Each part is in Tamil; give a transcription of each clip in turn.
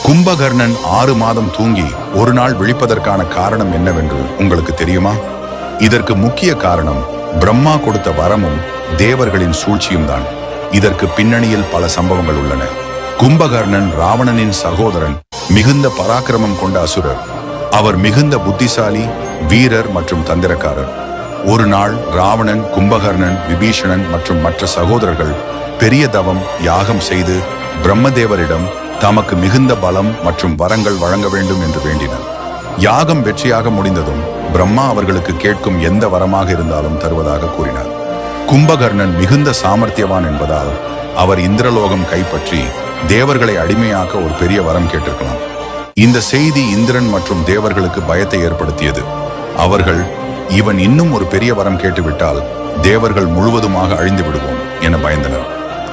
கும்பகர்ணன் 6 மாதம் தூங்கி ஒரு நாள் விழிப்பதற்கான காரணம் என்னவென்று உங்களுக்கு தெரியுமா? இதற்கு முக்கிய காரணம் பிரம்மா கொடுத்த வரமும் தேவர்களின் சூழ்ச்சியும் தான். இதற்கு பின்னணியில் பல சம்பவங்கள் உள்ளன. கும்பகர்ணன் ராவணனின் சகோதரன், மிகுந்த பராக்கிரமம் கொண்ட அசுரர். அவர் மிகுந்த புத்திசாலி, வீரர் மற்றும் தந்திரக்காரர். ஒரு நாள் ராவணன், கும்பகர்ணன், விபீஷணன் மற்றும் மற்ற சகோதரர்கள் பெரிய தவம் யாகம் செய்து பிரம்மதேவரிடம் தமக்கு மிகுந்த பலம் மற்றும் வரங்கள் வழங்க வேண்டும் என்று வேண்டினர். யாகம் வெற்றியாக முடிந்ததும் பிரம்மா அவர்களுக்கு கேட்கும் எந்த வரமாக இருந்தாலும் தருவதாக கூறினார். கும்பகர்ணன் மிகுந்த சாமர்த்தியவான் என்பதால் அவர் இந்திரலோகம் கைப்பற்றி தேவர்களை அடிமையாக்க ஒரு பெரிய வரம் கேட்டிருக்கலாம். இந்த செய்தி இந்திரன் மற்றும் தேவர்களுக்கு பயத்தை ஏற்படுத்தியது. அவர்கள், இவன் இன்னும் ஒரு பெரிய வரம் கேட்டுவிட்டால் தேவர்கள் முழுவதுமாக அழிந்து விடுவோம் என பயந்தனர்.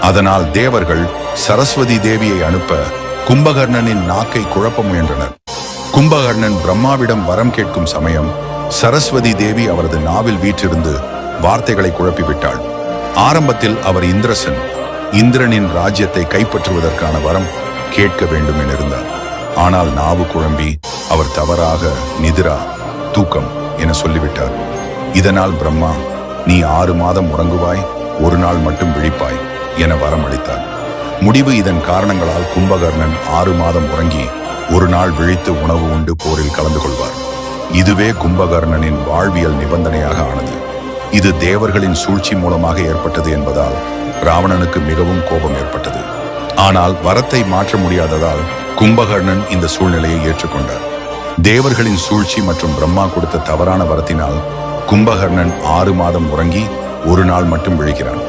அதனால் தேவர்கள் சரஸ்வதி தேவியை அனுப்ப கும்பகர்ணனின் நாக்கை குழப்ப முயன்றனர். கும்பகர்ணன் பிரம்மாவிடம் வரம் கேட்கும் சமயம் சரஸ்வதி தேவி அவரது நாவில் வீற்றிருந்து வார்த்தைகளை குழப்பிவிட்டாள். ஆரம்பத்தில் அவர் இந்திரசன், இந்திரனின் ராஜ்யத்தை கைப்பற்றுவதற்கான வரம் கேட்க வேண்டும் என இருந்தார். ஆனால் நாவு குழம்பி அவர் தவறாக நிதிரா, தூக்கம் என சொல்லிவிட்டார். இதனால் பிரம்மா, நீ 6 மாதம் உறங்குவாய், ஒரு நாள் மட்டும் விழிப்பாய் என வரம் அளித்தார். முடிவு இதன் காரணங்களால் கும்பகர்ணன் 6 மாதம் உறங்கி ஒரு நாள் விழித்து உணவு உண்டு போரில் கலந்து கொள்வார். இதுவே கும்பகர்ணனின் வாழ்வியல் நிபந்தனையாக ஆனது. இது தேவர்களின் சூழ்ச்சி மூலமாக ஏற்பட்டது என்பதால் ராவணனுக்கு மிகவும் கோபம் ஏற்பட்டது. ஆனால் வரத்தை மாற்ற முடியாததால் கும்பகர்ணன் இந்த சூழ்நிலையை ஏற்றுக்கொண்டார். தேவர்களின் சூழ்ச்சி மற்றும் பிரம்மா கொடுத்த தவறான வரத்தினால் கும்பகர்ணன் 6 மாதம் உறங்கி ஒரு நாள் மட்டும் விழிக்கிறான்.